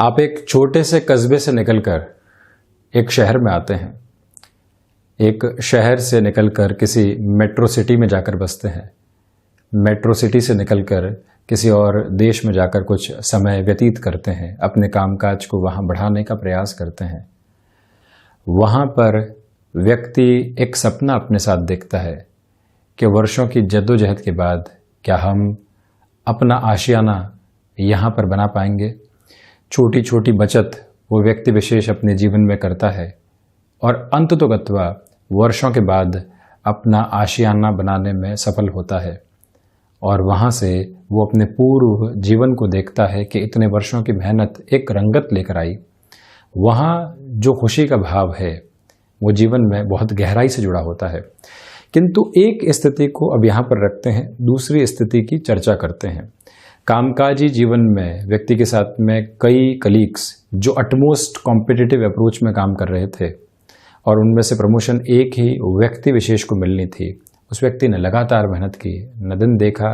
आप एक छोटे से कस्बे से निकलकर एक शहर में आते हैं, एक शहर से निकलकर किसी मेट्रो सिटी में जाकर बसते हैं, मेट्रो सिटी से निकलकर किसी और देश में जाकर कुछ समय व्यतीत करते हैं, अपने कामकाज को वहाँ बढ़ाने का प्रयास करते हैं। वहाँ पर व्यक्ति एक सपना अपने साथ देखता है कि वर्षों की जद्दोजहद के बाद क्या हम अपना आशियाना यहाँ पर बना पाएंगे। छोटी छोटी बचत वो व्यक्ति विशेष अपने जीवन में करता है और अंततोगत्वा वर्षों के बाद अपना आशियाना बनाने में सफल होता है। और वहाँ से वो अपने पूर्व जीवन को देखता है कि इतने वर्षों की मेहनत एक रंगत लेकर आई। वहाँ जो खुशी का भाव है वो जीवन में बहुत गहराई से जुड़ा होता है। किंतु एक स्थिति को अब यहाँ पर रखते हैं, दूसरी स्थिति की चर्चा करते हैं। कामकाजी जीवन में व्यक्ति के साथ में कई कलीग्स जो अटमोस्ट कॉम्पिटिटिव अप्रोच में काम कर रहे थे और उनमें से प्रमोशन एक ही व्यक्ति विशेष को मिलनी थी। उस व्यक्ति ने लगातार मेहनत की, न दिन देखा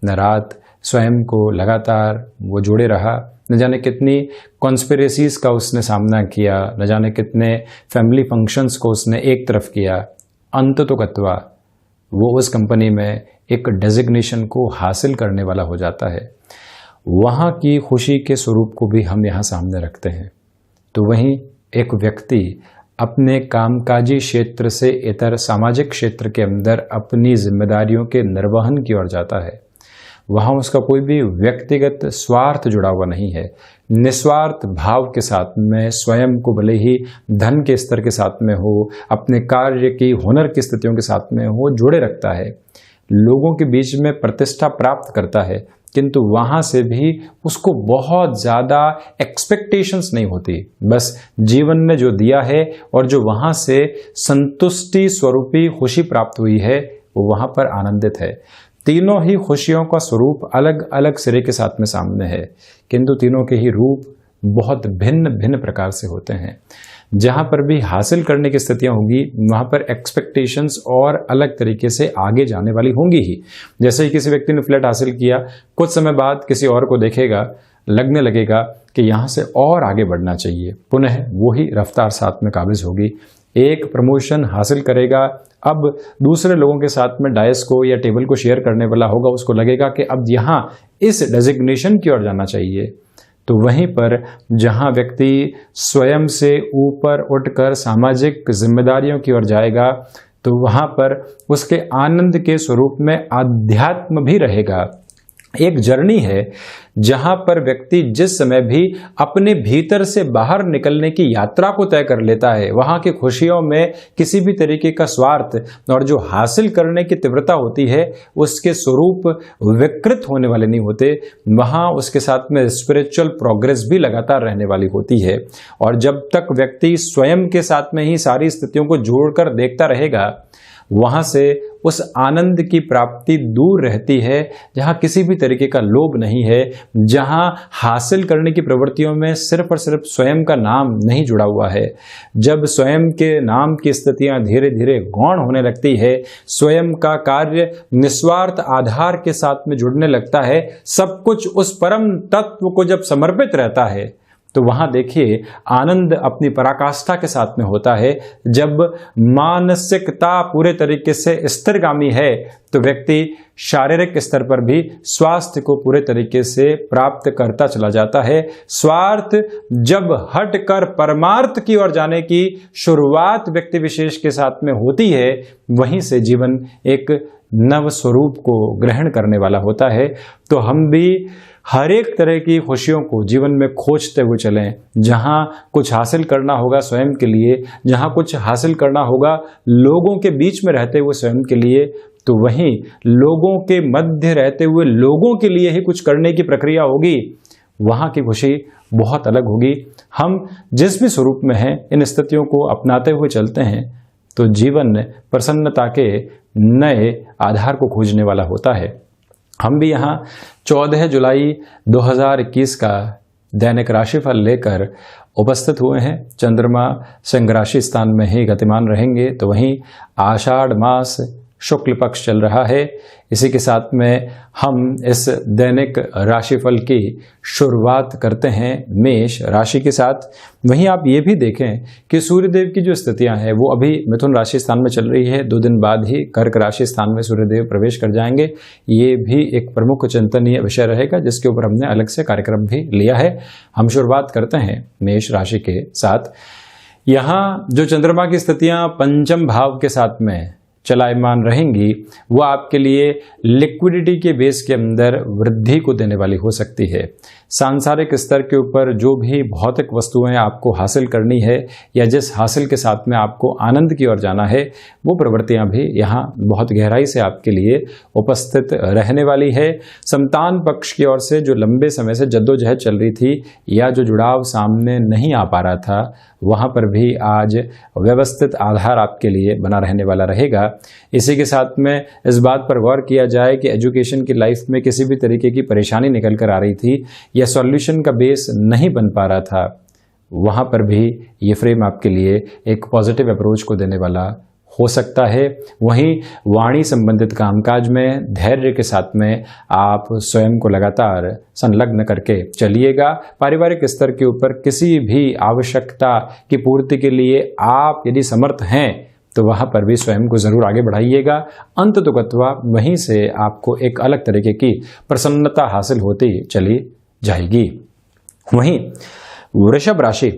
न रात, स्वयं को लगातार वो जोड़े रहा। न जाने कितनी कॉन्स्पिरेसीज का उसने सामना किया, न जाने कितने फैमिली फंक्शंस को उसने एक तरफ किया। अंततोगत्वा वो उस कंपनी में एक डेजिग्नेशन को हासिल करने वाला हो जाता है। वहाँ की खुशी के स्वरूप को भी हम यहाँ सामने रखते हैं। तो वहीं एक व्यक्ति अपने कामकाजी क्षेत्र से इतर सामाजिक क्षेत्र के अंदर अपनी जिम्मेदारियों के निर्वहन की ओर जाता है। वहाँ उसका कोई भी व्यक्तिगत स्वार्थ जुड़ा हुआ नहीं है। निस्वार्थ भाव के साथ में स्वयं को भले ही धन के स्तर के साथ में हो, अपने कार्य की हुनर की स्थितियों के साथ में हो, जोड़े रखता है, लोगों के बीच में प्रतिष्ठा प्राप्त करता है। किंतु वहाँ से भी उसको बहुत ज़्यादा एक्सपेक्टेशंस नहीं होती। बस जीवन ने जो दिया है और जो वहाँ से संतुष्टि स्वरूपी खुशी प्राप्त हुई है वो वहाँ पर आनंदित है। तीनों ही खुशियों का स्वरूप अलग अलग सिरे के साथ में सामने है, किंतु तीनों के ही रूप बहुत भिन्न भिन्न प्रकार से होते हैं। जहाँ पर भी हासिल करने की स्थितियाँ होंगी वहाँ पर एक्सपेक्टेशंस और अलग तरीके से आगे जाने वाली होंगी ही। जैसे ही किसी व्यक्ति ने फ्लैट हासिल किया, कुछ समय बाद किसी और को देखेगा, लगने लगेगा कि यहाँ से और आगे बढ़ना चाहिए, पुनः वही रफ्तार साथ में काबिज होगी। एक प्रमोशन हासिल करेगा, अब दूसरे लोगों के साथ में डायस को या टेबल को शेयर करने वाला होगा, उसको लगेगा कि अब यहाँ इस डेजिग्नेशन की ओर जाना चाहिए। तो वहीं पर जहाँ व्यक्ति स्वयं से ऊपर उठकर सामाजिक जिम्मेदारियों की ओर जाएगा तो वहाँ पर उसके आनंद के स्वरूप में आध्यात्म भी रहेगा। एक जर्नी है जहां पर व्यक्ति जिस समय भी अपने भीतर से बाहर निकलने की यात्रा को तय कर लेता है, वहां की खुशियों में किसी भी तरीके का स्वार्थ और जो हासिल करने की तीव्रता होती है उसके स्वरूप विकृत होने वाले नहीं होते। वहां उसके साथ में स्पिरिचुअल प्रोग्रेस भी लगातार रहने वाली होती है। और जब तक व्यक्ति स्वयं के साथ में ही सारी स्थितियों को जोड़कर देखता रहेगा, वहां से उस आनंद की प्राप्ति दूर रहती है जहां किसी भी तरीके का लोभ नहीं है, जहां हासिल करने की प्रवृत्तियों में सिर्फ और सिर्फ स्वयं का नाम नहीं जुड़ा हुआ है। जब स्वयं के नाम की स्थितियां धीरे धीरे गौण होने लगती है, स्वयं का कार्य निस्वार्थ आधार के साथ में जुड़ने लगता है, सब कुछ उस परम तत्व को जब समर्पित रहता है, तो वहां देखिए आनंद अपनी पराकाष्ठा के साथ में होता है। जब मानसिकता पूरे तरीके से स्थिरगामी है तो व्यक्ति शारीरिक स्तर पर भी स्वास्थ्य को पूरे तरीके से प्राप्त करता चला जाता है। स्वार्थ जब हटकर परमार्थ की ओर जाने की शुरुआत व्यक्ति विशेष के साथ में होती है, वहीं से जीवन एक नव स्वरूप को ग्रहण करने वाला होता है। तो हम भी हर एक तरह की खुशियों को जीवन में खोजते हुए चलें। जहाँ कुछ हासिल करना होगा स्वयं के लिए, जहाँ कुछ हासिल करना होगा लोगों के बीच में रहते हुए स्वयं के लिए, तो वहीं लोगों के मध्य रहते हुए लोगों के लिए ही कुछ करने की प्रक्रिया होगी, वहाँ की खुशी बहुत अलग होगी। हम जिस भी स्वरूप में हैं, इन स्थितियों को अपनाते हुए चलते हैं तो जीवन प्रसन्नता के नए आधार को खोजने वाला होता है। हम भी यहाँ 14 जुलाई 2021 का दैनिक राशिफल लेकर उपस्थित हुए हैं। चंद्रमा सिंह राशि स्थान में ही गतिमान रहेंगे, तो वहीं आषाढ़ मास शुक्ल पक्ष चल रहा है। इसी के साथ में हम इस दैनिक राशिफल की शुरुआत करते हैं मेष राशि के साथ। वहीं आप ये भी देखें कि सूर्यदेव की जो स्थितियां हैं वो अभी मिथुन राशि स्थान में चल रही है, 2 दिन बाद ही कर्क राशि स्थान में सूर्यदेव प्रवेश कर जाएंगे। ये भी एक प्रमुख चिंतनीय विषय रहेगा जिसके ऊपर हमने अलग से कार्यक्रम भी लिया है। हम शुरुआत करते हैं मेष राशि के साथ। यहाँ जो चंद्रमा की स्थितियां पंचम भाव के साथ में चलायमान रहेंगी वो आपके लिए लिक्विडिटी के बेस के अंदर वृद्धि को देने वाली हो सकती है। सांसारिक स्तर के ऊपर जो भी भौतिक वस्तुएं आपको हासिल करनी है या जिस हासिल के साथ में आपको आनंद की ओर जाना है वो प्रवृत्तियां भी यहाँ बहुत गहराई से आपके लिए उपस्थित रहने वाली है। संतान पक्ष की ओर से जो लंबे समय से जद्दोजहद चल रही थी या जो जुड़ाव सामने नहीं आ पा रहा था वहां पर भी आज व्यवस्थित आधार आपके लिए बना रहने वाला रहेगा। इसी के साथ में इस बात पर गौर किया जाए कि एजुकेशन की लाइफ में किसी भी तरीके की परेशानी निकल कर आ रही थी या सॉल्यूशन का बेस नहीं बन पा रहा था, वहां पर भी ये फ्रेम आपके लिए एक पॉजिटिव अप्रोच को देने वाला हो सकता है। वहीं वाणी संबंधित कामकाज में धैर्य के साथ में आप स्वयं को लगातार संलग्न करके चलिएगा। पारिवारिक स्तर के ऊपर किसी भी आवश्यकता की पूर्ति के लिए आप यदि समर्थ हैं तो वहां पर भी स्वयं को जरूर आगे बढ़ाइएगा। अंततोगत्वा वहीं से आपको एक अलग तरीके की प्रसन्नता हासिल होती चली जाएगी। वहीं वृषभ राशि,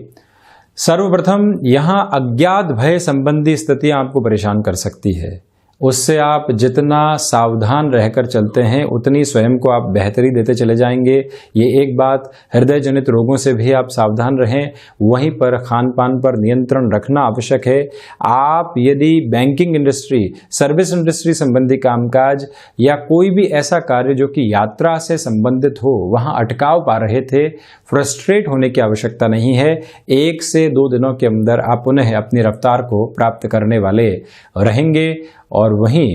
सर्वप्रथम यहां अज्ञात भय संबंधी स्थितियां आपको परेशान कर सकती है। उससे आप जितना सावधान रहकर चलते हैं उतनी स्वयं को आप बेहतरी देते चले जाएंगे। ये एक बात। हृदय जनित रोगों से भी आप सावधान रहें। वहीं पर खान पान पर नियंत्रण रखना आवश्यक है। आप यदि बैंकिंग इंडस्ट्री, सर्विस इंडस्ट्री संबंधी कामकाज या कोई भी ऐसा कार्य जो कि यात्रा से संबंधित हो वहां अटकाव पा रहे थे, फ्रस्ट्रेट होने की आवश्यकता नहीं है। 1 से 2 दिनों के अंदर आप पुनः अपनी रफ्तार को प्राप्त करने वाले रहेंगे। और वहीं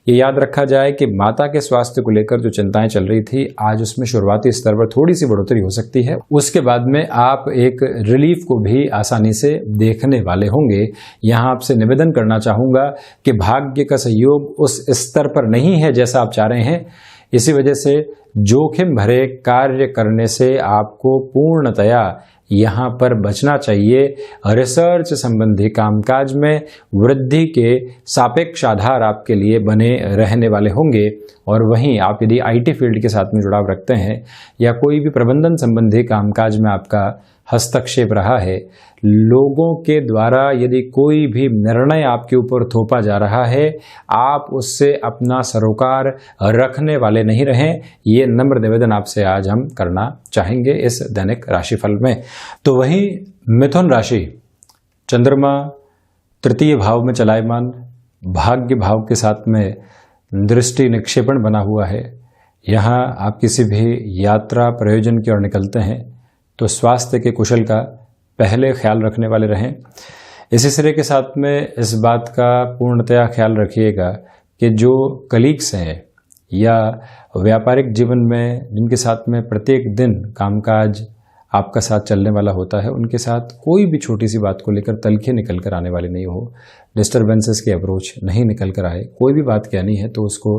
ये याद रखा जाए कि माता के स्वास्थ्य को लेकर जो चिंताएं चल रही थी आज उसमें शुरुआती स्तर पर थोड़ी सी बढ़ोतरी हो सकती है। उसके बाद में आप एक रिलीफ को भी आसानी से देखने वाले होंगे। यहाँ आपसे निवेदन करना चाहूँगा कि भाग्य का सहयोग उस स्तर पर नहीं है जैसा आप चाह रहे हैं। इसी वजह से जोखिम भरे कार्य करने से आपको पूर्णतया यहाँ पर बचना चाहिए। रिसर्च संबंधी कामकाज में वृद्धि के सापेक्ष आधार आपके लिए बने रहने वाले होंगे। और वहीं आप यदि आईटी फील्ड के साथ में जुड़ाव रखते हैं या कोई भी प्रबंधन संबंधी कामकाज में आपका हस्तक्षेप रहा है, लोगों के द्वारा यदि कोई भी निर्णय आपके ऊपर थोपा जा रहा है, आप उससे अपना सरोकार रखने वाले नहीं रहें। ये नम्र निवेदन आपसे आज हम करना चाहेंगे इस दैनिक राशिफल में। तो वहीं मिथुन राशि, चंद्रमा तृतीय भाव में चलायमान, भाग्य भाव के साथ में दृष्टि निक्षेपण बना हुआ है। यहाँ आप किसी भी यात्रा प्रयोजन की ओर निकलते हैं तो स्वास्थ्य के कुशल का पहले ख्याल रखने वाले रहें। इसी सिरे के साथ में इस बात का पूर्णतया ख्याल रखिएगा कि जो कलीग्स हैं या व्यापारिक जीवन में जिनके साथ में प्रत्येक दिन कामकाज आपका साथ चलने वाला होता है, उनके साथ कोई भी छोटी सी बात को लेकर तलखे निकल कर आने वाली नहीं हो। डिस्टर्बेंसेस की अप्रोच नहीं निकल कर आए। कोई भी बात कहनी है तो उसको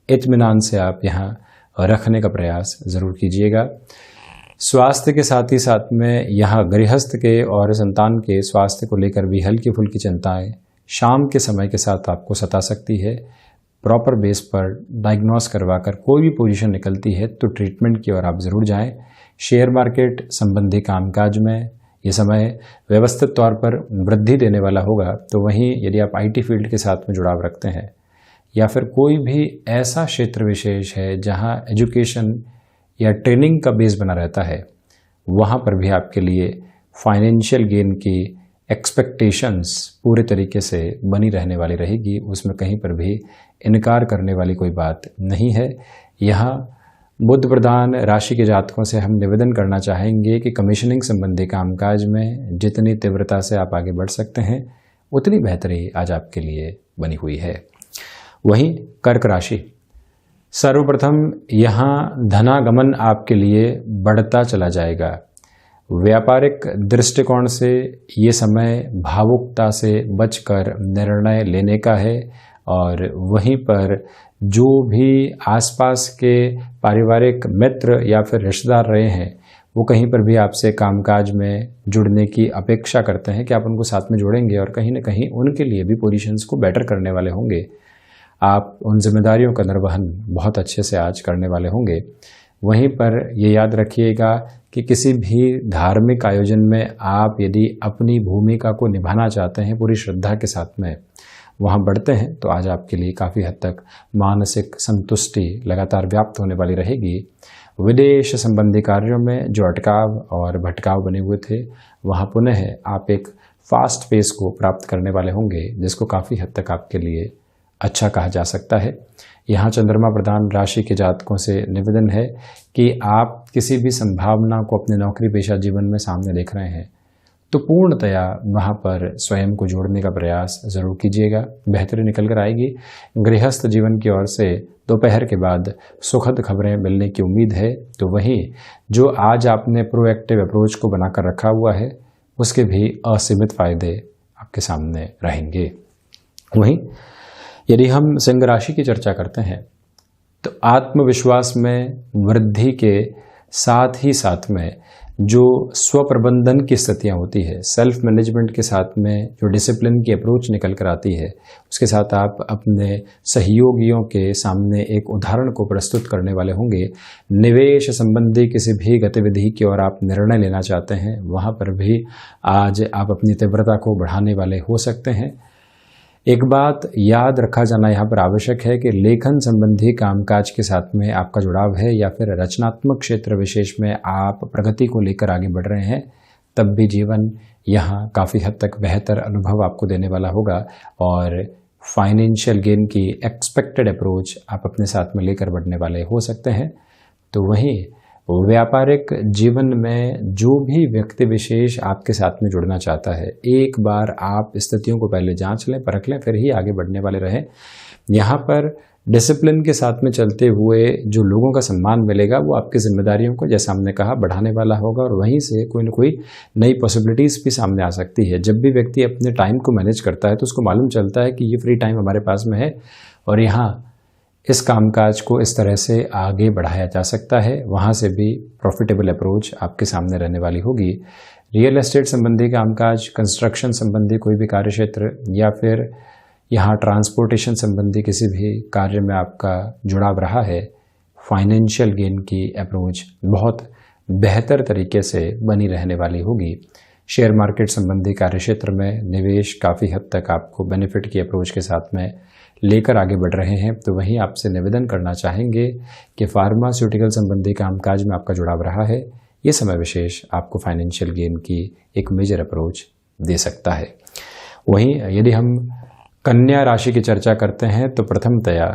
इत्मीनान से आप यहाँ रखने का प्रयास ज़रूर कीजिएगा। स्वास्थ्य के साथ ही साथ में यहाँ गृहस्थ के और संतान के स्वास्थ्य को लेकर भी हल्की फुल्की चिंताएं शाम के समय के साथ आपको सता सकती है। प्रॉपर बेस पर डायग्नोस करवाकर कोई भी पोजीशन निकलती है तो ट्रीटमेंट की ओर आप ज़रूर जाएं। शेयर मार्केट संबंधी कामकाज में ये समय व्यवस्थित तौर पर वृद्धि देने वाला होगा। तो वहीं यदि आप आईटी फील्ड के साथ में जुड़ाव रखते हैं या फिर कोई भी ऐसा क्षेत्र विशेष है जहां एजुकेशन या ट्रेनिंग का बेस बना रहता है, वहाँ पर भी आपके लिए फाइनेंशियल गेन की एक्सपेक्टेशंस पूरे तरीके से बनी रहने वाली रहेगी। उसमें कहीं पर भी इनकार करने वाली कोई बात नहीं है। यहाँ बुध प्रधान राशि के जातकों से हम निवेदन करना चाहेंगे कि कमीशनिंग संबंधी कामकाज में जितनी तीव्रता से आप आगे बढ़ सकते हैं उतनी बेहतरी आज आपके लिए बनी हुई है। वहीं कर्क राशि, सर्वप्रथम यहाँ धनागमन आपके लिए बढ़ता चला जाएगा। व्यापारिक दृष्टिकोण से ये समय भावुकता से बचकर निर्णय लेने का है और वहीं पर जो भी आसपास के पारिवारिक मित्र या फिर रिश्तेदार रहे हैं वो कहीं पर भी आपसे कामकाज में जुड़ने की अपेक्षा करते हैं कि आप उनको साथ में जोड़ेंगे और कहीं ना कहीं उनके लिए भी पोजीशंस को बेटर करने वाले होंगे। आप उन जिम्मेदारियों का निर्वहन बहुत अच्छे से आज करने वाले होंगे। वहीं पर ये याद रखिएगा कि किसी भी धार्मिक आयोजन में आप यदि अपनी भूमिका को निभाना चाहते हैं पूरी श्रद्धा के साथ में वहाँ बढ़ते हैं तो आज आपके लिए काफ़ी हद तक मानसिक संतुष्टि लगातार व्याप्त होने वाली रहेगी। विदेश संबंधी कार्यों में जो अटकाव और भटकाव बने हुए थे वहाँ पुनः आप एक फास्ट पेस को प्राप्त करने वाले होंगे जिसको काफ़ी हद तक आपके लिए अच्छा कहा जा सकता है। यहाँ चंद्रमा प्रधान राशि के जातकों से निवेदन है कि आप किसी भी संभावना को अपने नौकरी पेशा जीवन में सामने देख रहे हैं तो पूर्णतया वहाँ पर स्वयं को जोड़ने का प्रयास ज़रूर कीजिएगा, बेहतरी निकल कर आएगी। गृहस्थ जीवन की ओर से दोपहर के बाद सुखद खबरें मिलने की उम्मीद है। तो वहीं जो आज आपने प्रोएक्टिव अप्रोच को बनाकर रखा हुआ है उसके भी असीमित फायदे आपके सामने रहेंगे। वहीं यदि हम सिंह राशि की चर्चा करते हैं तो आत्मविश्वास में वृद्धि के साथ ही साथ में जो स्वप्रबंधन की स्थितियाँ होती है, सेल्फ मैनेजमेंट के साथ में जो डिसिप्लिन की अप्रोच निकल कर आती है उसके साथ आप अपने सहयोगियों के सामने एक उदाहरण को प्रस्तुत करने वाले होंगे। निवेश संबंधी किसी भी गतिविधि की ओर आप निर्णय लेना चाहते हैं वहाँ पर भी आज आप अपनी तीव्रता को बढ़ाने वाले हो सकते हैं। एक बात याद रखा जाना यहाँ पर आवश्यक है कि लेखन संबंधी कामकाज के साथ में आपका जुड़ाव है या फिर रचनात्मक क्षेत्र विशेष में आप प्रगति को लेकर आगे बढ़ रहे हैं तब भी जीवन यहाँ काफ़ी हद तक बेहतर अनुभव आपको देने वाला होगा और फाइनेंशियल गेन की एक्सपेक्टेड अप्रोच आप अपने साथ में लेकर बढ़ने वाले हो सकते हैं। तो वहीं व्यापारिक जीवन में जो भी व्यक्ति विशेष आपके साथ में जुड़ना चाहता है एक बार आप स्थितियों को पहले जांच लें, परख लें, फिर ही आगे बढ़ने वाले रहें। यहाँ पर डिसिप्लिन के साथ में चलते हुए जो लोगों का सम्मान मिलेगा वो आपकी जिम्मेदारियों को जैसा हमने कहा बढ़ाने वाला होगा और वहीं से कोई ना कोई नई पॉसिबिलिटीज़ भी सामने आ सकती है। जब भी व्यक्ति अपने टाइम को मैनेज करता है तो उसको मालूम चलता है कि ये फ्री टाइम हमारे पास में है और यहाँ इस कामकाज को इस तरह से आगे बढ़ाया जा सकता है। वहाँ से भी प्रॉफिटेबल अप्रोच आपके सामने रहने वाली होगी। रियल एस्टेट संबंधी कामकाज, कंस्ट्रक्शन संबंधी कोई भी कार्य क्षेत्र या फिर यहाँ ट्रांसपोर्टेशन संबंधी किसी भी कार्य में आपका जुड़ाव रहा है, फाइनेंशियल गेन की अप्रोच बहुत बेहतर तरीके से बनी रहने वाली होगी। शेयर मार्केट संबंधी कार्य क्षेत्र में निवेश काफ़ी हद तक आपको बेनिफिट की अप्रोच के साथ में लेकर आगे बढ़ रहे हैं। तो वहीं आपसे निवेदन करना चाहेंगे कि फार्मास्यूटिकल संबंधी कामकाज में आपका जुड़ाव रहा है, ये समय विशेष आपको फाइनेंशियल गेन की एक मेजर अप्रोच दे सकता है। वहीं यदि हम कन्या राशि की चर्चा करते हैं तो प्रथमतया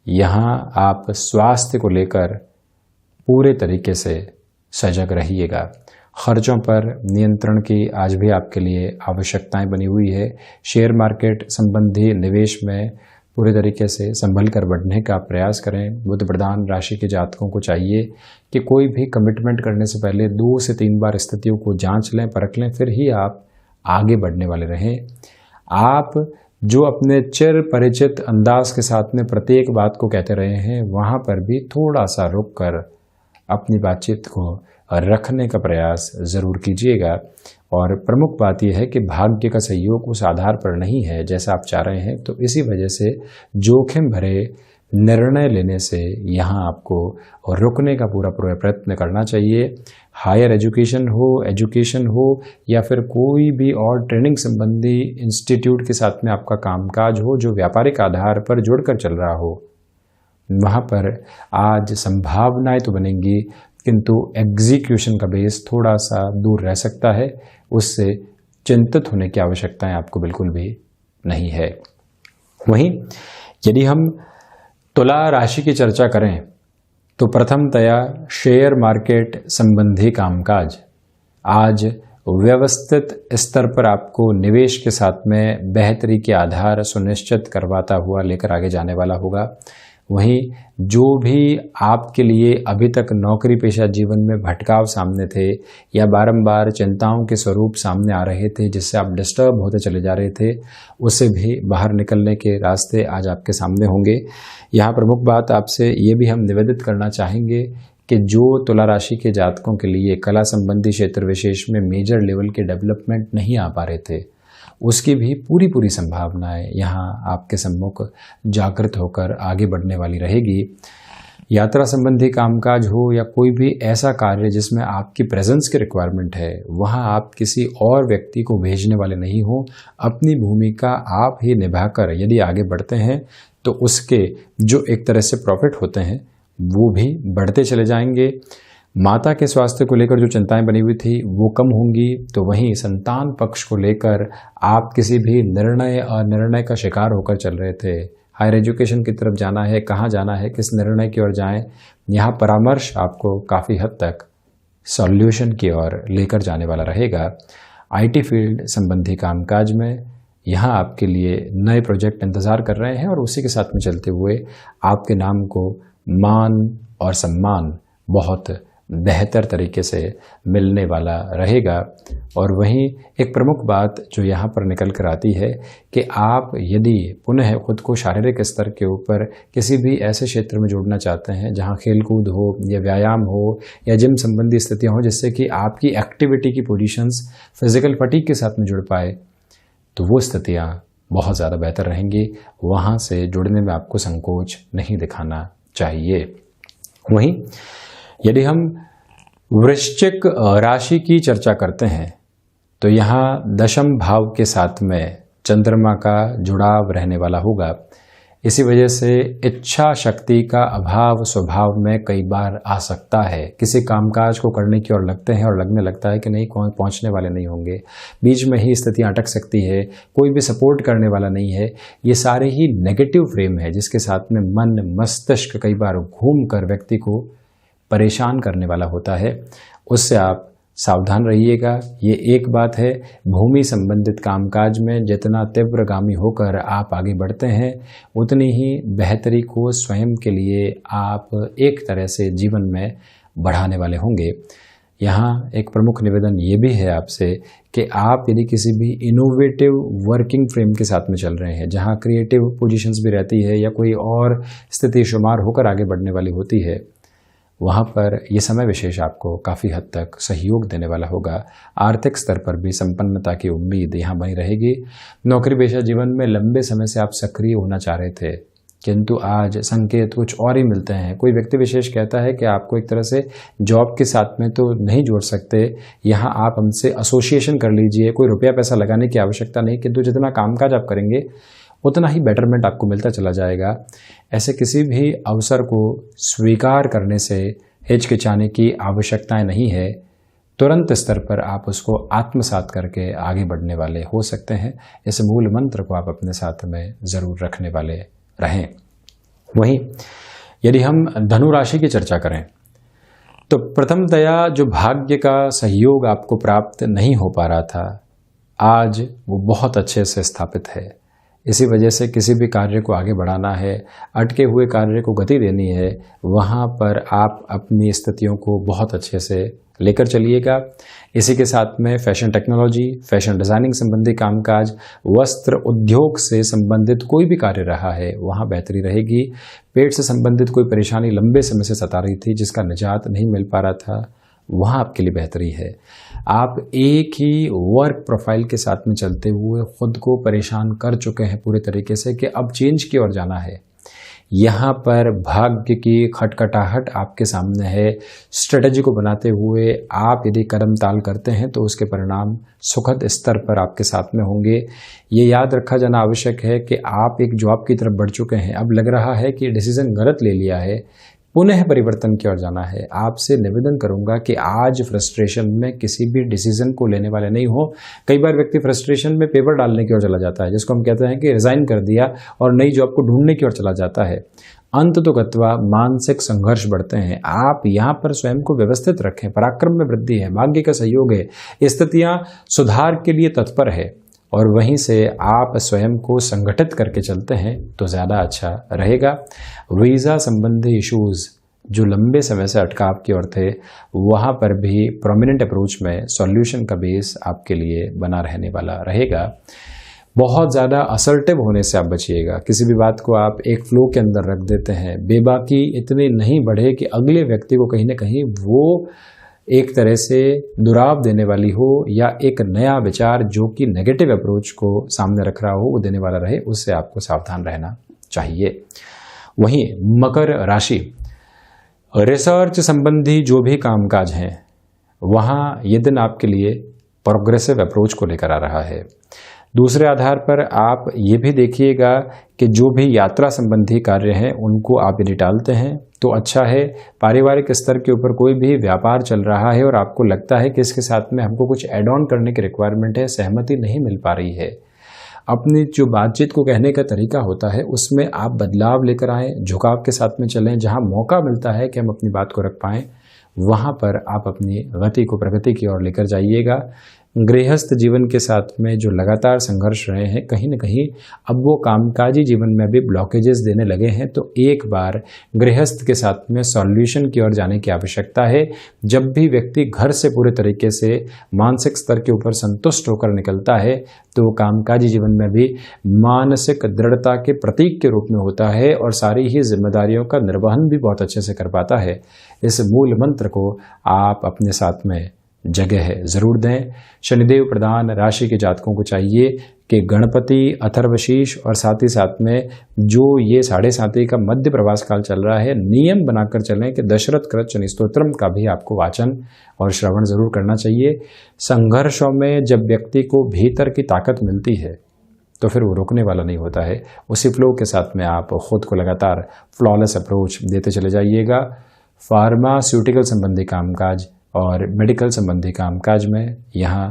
यहाँ आप स्वास्थ्य को लेकर पूरे तरीके से सजग रहिएगा। खर्चों पर नियंत्रण की आज भी आपके लिए आवश्यकताएं बनी हुई है। शेयर मार्केट संबंधी निवेश में पूरे तरीके से संभल कर बढ़ने का प्रयास करें। बुध प्रधान राशि के जातकों को चाहिए कि कोई भी कमिटमेंट करने से पहले 2 से 3 बार स्थितियों को जांच लें, परख लें, फिर ही आप आगे बढ़ने वाले रहें। आप जो अपने चिर परिचित अंदाज के साथ में प्रत्येक बात को कहते रहे हैं वहाँ पर भी थोड़ा सा रुक कर अपनी बातचीत को रखने का प्रयास ज़रूर कीजिएगा। और प्रमुख बात यह है कि भाग्य का सहयोग उस आधार पर नहीं है जैसा आप चाह रहे हैं, तो इसी वजह से जोखिम भरे निर्णय लेने से यहाँ आपको रुकने का पूरा प्रयत्न करना चाहिए। हायर एजुकेशन हो या फिर कोई भी और ट्रेनिंग संबंधी इंस्टीट्यूट के साथ में आपका कामकाज हो जो व्यापारिक आधार पर जुड़कर चल रहा हो, वहाँ पर आज संभावनाएं तो बनेंगी किंतु एग्जीक्यूशन का बेस थोड़ा सा दूर रह सकता है। उससे चिंतित होने की आवश्यकताएं आपको बिल्कुल भी नहीं है। वहीं यदि हम तुला राशि की चर्चा करें तो प्रथमतया शेयर मार्केट संबंधी कामकाज आज व्यवस्थित स्तर पर आपको निवेश के साथ में बेहतरी के आधार सुनिश्चित करवाता हुआ लेकर आगे जाने वाला होगा। वहीं जो भी आपके लिए अभी तक नौकरी पेशा जीवन में भटकाव सामने थे या बारंबार चिंताओं के स्वरूप सामने आ रहे थे जिससे आप डिस्टर्ब होते चले जा रहे थे, उससे भी बाहर निकलने के रास्ते आज आपके सामने होंगे। यहाँ प्रमुख बात आपसे ये भी हम निवेदित करना चाहेंगे कि जो तुला राशि के जातकों के लिए कला संबंधी क्षेत्र विशेष में मेजर लेवल के डेवलपमेंट नहीं आ पा रहे थे, उसकी भी पूरी संभावनाएं यहाँ आपके सम्मुख जागृत होकर आगे बढ़ने वाली रहेगी। यात्रा संबंधी कामकाज हो या कोई भी ऐसा कार्य जिसमें आपकी प्रेजेंस की रिक्वायरमेंट है, वहाँ आप किसी और व्यक्ति को भेजने वाले नहीं हो। अपनी भूमिका आप ही निभाकर यदि आगे बढ़ते हैं तो उसके जो एक तरह से प्रॉफिट होते हैं वो भी बढ़ते चले जाएंगे। माता के स्वास्थ्य को लेकर जो चिंताएं बनी हुई थी वो कम होंगी। तो वहीं संतान पक्ष को लेकर आप किसी भी निर्णय अनिर्णय का शिकार होकर चल रहे थे, हायर एजुकेशन की तरफ जाना है, कहाँ जाना है, किस निर्णय की ओर जाएं, यहाँ परामर्श आपको काफ़ी हद तक सॉल्यूशन की ओर लेकर जाने वाला रहेगा। आईटी फील्ड संबंधी कामकाज में यहाँ आपके लिए नए प्रोजेक्ट इंतज़ार कर रहे हैं और उसी के साथ में चलते हुए आपके नाम को मान और सम्मान बहुत बेहतर तरीके से मिलने वाला रहेगा। और वहीं एक प्रमुख बात जो यहाँ पर निकल कर आती है कि आप यदि पुनः खुद को शारीरिक स्तर के ऊपर किसी भी ऐसे क्षेत्र में जोड़ना चाहते हैं जहाँ खेलकूद हो या व्यायाम हो या जिम संबंधी स्थितियाँ हो जिससे कि आपकी एक्टिविटी की पोजीशंस फिजिकल फटीग के साथ में जुड़ पाए, तो वो स्थितियाँ बहुत ज़्यादा बेहतर रहेंगी। वहाँ से जुड़ने में आपको संकोच नहीं दिखाना चाहिए। वहीं यदि हम वृश्चिक राशि की चर्चा करते हैं तो यहाँ दशम भाव के साथ में चंद्रमा का जुड़ाव रहने वाला होगा। इसी वजह से इच्छा शक्ति का अभाव स्वभाव में कई बार आ सकता है। किसी कामकाज को करने की ओर लगते हैं और लगने लगता है कि नहीं पहुंचने वाले नहीं होंगे, बीच में ही स्थितियां अटक सकती है, कोई भी सपोर्ट करने वाला नहीं है। ये सारे ही नेगेटिव फ्रेम है जिसके साथ में मन मस्तिष्क कई बार घूम कर व्यक्ति को परेशान करने वाला होता है। उससे आप सावधान रहिएगा। ये एक बात है। भूमि संबंधित कामकाज में जितना तीव्रगामी होकर आप आगे बढ़ते हैं उतनी ही बेहतरी को स्वयं के लिए आप एक तरह से जीवन में बढ़ाने वाले होंगे। यहाँ एक प्रमुख निवेदन ये भी है आपसे कि आप यदि किसी भी इनोवेटिव वर्किंग फ्रेम के साथ में चल रहे हैं जहाँ क्रिएटिव पोजीशंस भी रहती है या कोई और स्थिति शुमार होकर आगे बढ़ने वाली होती है, वहाँ पर ये समय विशेष आपको काफ़ी हद तक सहयोग देने वाला होगा। आर्थिक स्तर पर भी संपन्नता की उम्मीद यहाँ बनी रहेगी। नौकरी पेशा जीवन में लंबे समय से आप सक्रिय होना चाह रहे थे किंतु आज संकेत कुछ और ही मिलते हैं। कोई व्यक्ति विशेष कहता है कि आपको एक तरह से जॉब के साथ में तो नहीं जोड़ सकते, यहाँ आप हमसे एसोसिएशन कर लीजिए, कोई रुपया पैसा लगाने की आवश्यकता नहीं, किंतु जितना कामकाज आप करेंगे उतना ही बेटरमेंट आपको मिलता चला जाएगा। ऐसे किसी भी अवसर को स्वीकार करने से हिचकिचाने की आवश्यकताएं नहीं है। तुरंत स्तर पर आप उसको आत्मसात करके आगे बढ़ने वाले हो सकते हैं। इस मूल मंत्र को आप अपने साथ में ज़रूर रखने वाले रहें। वहीं यदि हम धनु राशि की चर्चा करें तो प्रथमतया जो भाग्य का सहयोग आपको प्राप्त नहीं हो पा रहा था, आज वो बहुत अच्छे से स्थापित है। इसी वजह से किसी भी कार्य को आगे बढ़ाना है, अटके हुए कार्य को गति देनी है, वहाँ पर आप अपनी स्थितियों को बहुत अच्छे से लेकर चलिएगा। इसी के साथ में फैशन टेक्नोलॉजी, फैशन डिज़ाइनिंग संबंधी कामकाज, वस्त्र उद्योग से संबंधित कोई भी कार्य रहा है वहाँ बेहतरी रहेगी। पेट से संबंधित कोई परेशानी लंबे समय से सता रही थी जिसका निजात नहीं मिल पा रहा था, वहाँ आपके लिए बेहतरी है। आप एक ही वर्क प्रोफाइल के साथ में चलते हुए खुद को परेशान कर चुके हैं पूरे तरीके से कि अब चेंज की ओर जाना है। यहाँ पर भाग्य की खटखटाहट आपके सामने है। स्ट्रेटजी को बनाते हुए आप यदि कदम ताल करते हैं तो उसके परिणाम सुखद स्तर पर आपके साथ में होंगे। ये याद रखा जाना आवश्यक है कि आप एक जॉब की तरफ बढ़ चुके हैं, अब लग रहा है कि डिसीजन गलत ले लिया है, पुनः परिवर्तन की ओर जाना है। आपसे निवेदन करूंगा कि आज फ्रस्ट्रेशन में किसी भी डिसीजन को लेने वाले नहीं हो। कई बार व्यक्ति फ्रस्ट्रेशन में पेपर डालने की ओर चला जाता है, जिसको हम कहते हैं कि रिजाइन कर दिया और नई जॉब को ढूंढने की ओर चला जाता है। अंत तो गत्वा मानसिक संघर्ष बढ़ते हैं। आप यहाँ पर स्वयं को व्यवस्थित रखें, पराक्रम में वृद्धि है, भाग्य का सहयोग है, स्थितियाँ सुधार के लिए तत्पर है और वहीं से आप स्वयं को संगठित करके चलते हैं तो ज़्यादा अच्छा रहेगा। वीज़ा संबंधी इश्यूज़ जो लंबे समय से अटकाव की ओर थे, वहाँ पर भी प्रोमिनेंट अप्रोच में सॉल्यूशन का बेस आपके लिए बना रहने वाला रहेगा। बहुत ज़्यादा असर्टिव होने से आप बचिएगा। किसी भी बात को आप एक फ्लो के अंदर रख देते हैं, बेबाकी इतनी नहीं बढ़े कि अगले व्यक्ति को कहीं ना कहीं वो एक तरह से दुराव देने वाली हो या एक नया विचार जो कि नेगेटिव अप्रोच को सामने रख रहा हो वो देने वाला रहे, उससे आपको सावधान रहना चाहिए। वहीं मकर राशि, रिसर्च संबंधी जो भी कामकाज हैं वहाँ ये दिन आपके लिए प्रोग्रेसिव अप्रोच को लेकर आ रहा है। दूसरे आधार पर आप ये भी देखिएगा कि जो भी यात्रा संबंधी कार्य हैं उनको आप यदि टालते हैं तो अच्छा है। पारिवारिक स्तर के ऊपर कोई भी व्यापार चल रहा है और आपको लगता है कि इसके साथ में हमको कुछ ऐड ऑन करने की रिक्वायरमेंट है, सहमति नहीं मिल पा रही है, अपनी जो बातचीत को कहने का तरीका होता है उसमें आप बदलाव लेकर आएँ, झुकाव के साथ में चलें। जहाँ मौका मिलता है कि हम अपनी बात को रख पाएँ वहाँ पर आप अपनी गति को प्रगति की ओर लेकर जाइएगा। गृहस्थ जीवन के साथ में जो लगातार संघर्ष रहे हैं, कहीं न कहीं अब वो कामकाजी जीवन में भी ब्लॉकेजेस देने लगे हैं, तो एक बार गृहस्थ के साथ में सॉल्यूशन की ओर जाने की आवश्यकता है। जब भी व्यक्ति घर से पूरे तरीके से मानसिक स्तर के ऊपर संतुष्ट होकर निकलता है तो कामकाजी जीवन में भी मानसिक दृढ़ता के प्रतीक के रूप में होता है और सारी ही जिम्मेदारियों का निर्वहन भी बहुत अच्छे से कर पाता है। इस मूल मंत्र को आप अपने साथ में जगह जरूर दें। शनिदेव प्रधान राशि के जातकों को चाहिए कि गणपति, अथर्वशीष और साथ ही साथ में जो ये 7.5 का मध्य प्रवास काल चल रहा है, नियम बनाकर चलें कि दशरथ कृत शनि स्तोत्रम का भी आपको वाचन और श्रवण जरूर करना चाहिए। संघर्षों में जब व्यक्ति को भीतर की ताकत मिलती है तो फिर वो रुकने वाला नहीं होता है। उसी फ्लो के साथ में आप खुद को लगातार फ्लॉलेस अप्रोच देते चले जाइएगा। फार्मास्यूटिकल संबंधी कामकाज और मेडिकल संबंधी कामकाज में यहाँ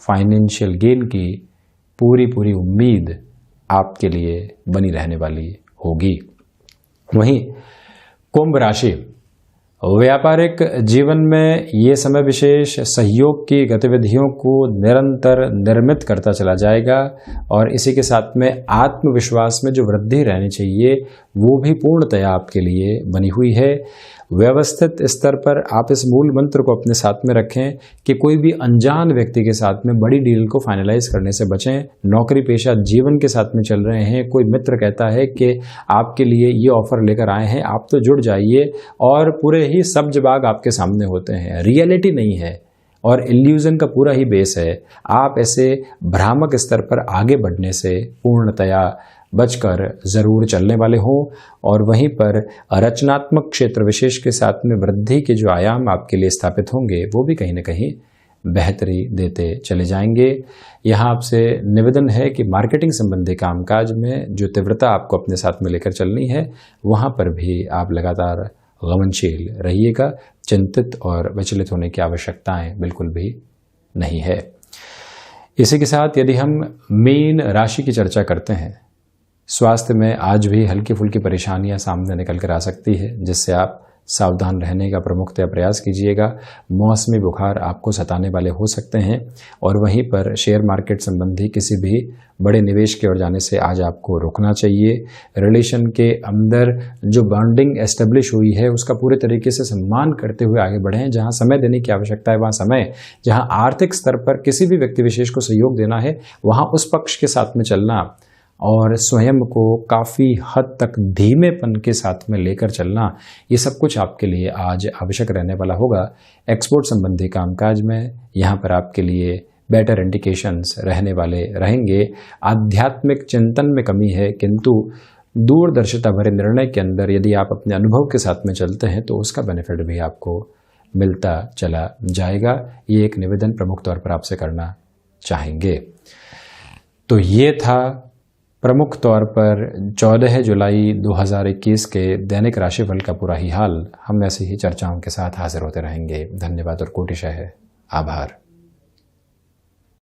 फाइनेंशियल गेन की पूरी उम्मीद आपके लिए बनी रहने वाली होगी। वहीं कुंभ राशि, व्यापारिक जीवन में ये समय विशेष सहयोग की गतिविधियों को निरंतर निर्मित करता चला जाएगा और इसी के साथ में आत्मविश्वास में जो वृद्धि रहनी चाहिए वो भी पूर्णतया आपके लिए बनी हुई है। व्यवस्थित स्तर पर आप इस मूल मंत्र को अपने साथ में रखें कि कोई भी अनजान व्यक्ति के साथ में बड़ी डील को फाइनलाइज करने से बचें। नौकरी पेशा जीवन के साथ में चल रहे हैं, कोई मित्र कहता है कि आपके लिए ये ऑफर लेकर आए हैं, आप तो जुड़ जाइए, और पूरे ही सब्ज बाग आपके सामने होते हैं, रियलिटी नहीं है और इल्यूजन का पूरा ही बेस है। आप ऐसे भ्रामक स्तर पर आगे बढ़ने से पूर्णतया बचकर जरूर चलने वाले हों और वहीं पर रचनात्मक क्षेत्र विशेष के साथ में वृद्धि के जो आयाम आपके लिए स्थापित होंगे वो भी कहीं न कहीं बेहतरी देते चले जाएंगे। यहाँ आपसे निवेदन है कि मार्केटिंग संबंधी कामकाज में जो तीव्रता आपको अपने साथ में लेकर चलनी है वहाँ पर भी आप लगातार गमनशील रहिएगा। चिंतित और विचलित होने की आवश्यकताएं बिल्कुल भी नहीं है। इसी के साथ यदि हम मीन राशि की चर्चा करते हैं, स्वास्थ्य में आज भी हल्की फुल्की परेशानियां सामने निकल कर आ सकती है, जिससे आप सावधान रहने का प्रमुखतः प्रयास कीजिएगा। मौसमी बुखार आपको सताने वाले हो सकते हैं और वहीं पर शेयर मार्केट संबंधी किसी भी बड़े निवेश की ओर जाने से आज आपको रुकना चाहिए। रिलेशन के अंदर जो बॉन्डिंग एस्टेब्लिश हुई है उसका पूरे तरीके से सम्मान करते हुए आगे बढ़ें। जहां समय देने की आवश्यकता है वहां समय, जहां आर्थिक स्तर पर किसी भी व्यक्ति विशेष को सहयोग देना है वहां उस पक्ष के साथ में चलना और स्वयं को काफ़ी हद तक धीमेपन के साथ में लेकर चलना, ये सब कुछ आपके लिए आज आवश्यक रहने वाला होगा। एक्सपोर्ट संबंधी कामकाज में यहाँ पर आपके लिए बेटर इंडिकेशंस रहने वाले रहेंगे। आध्यात्मिक चिंतन में कमी है, किंतु दूरदर्शिता भरे निर्णय के अंदर यदि आप अपने अनुभव के साथ में चलते हैं तो उसका बेनिफिट भी आपको मिलता चला जाएगा। ये एक निवेदन प्रमुख तौर पर आपसे करना चाहेंगे। तो ये था प्रमुख तौर पर 14 जुलाई 2021 के दैनिक राशिफल का पूरा ही हाल। हम ऐसी ही चर्चाओं के साथ हाजिर होते रहेंगे। धन्यवाद और कोटिशः आभार।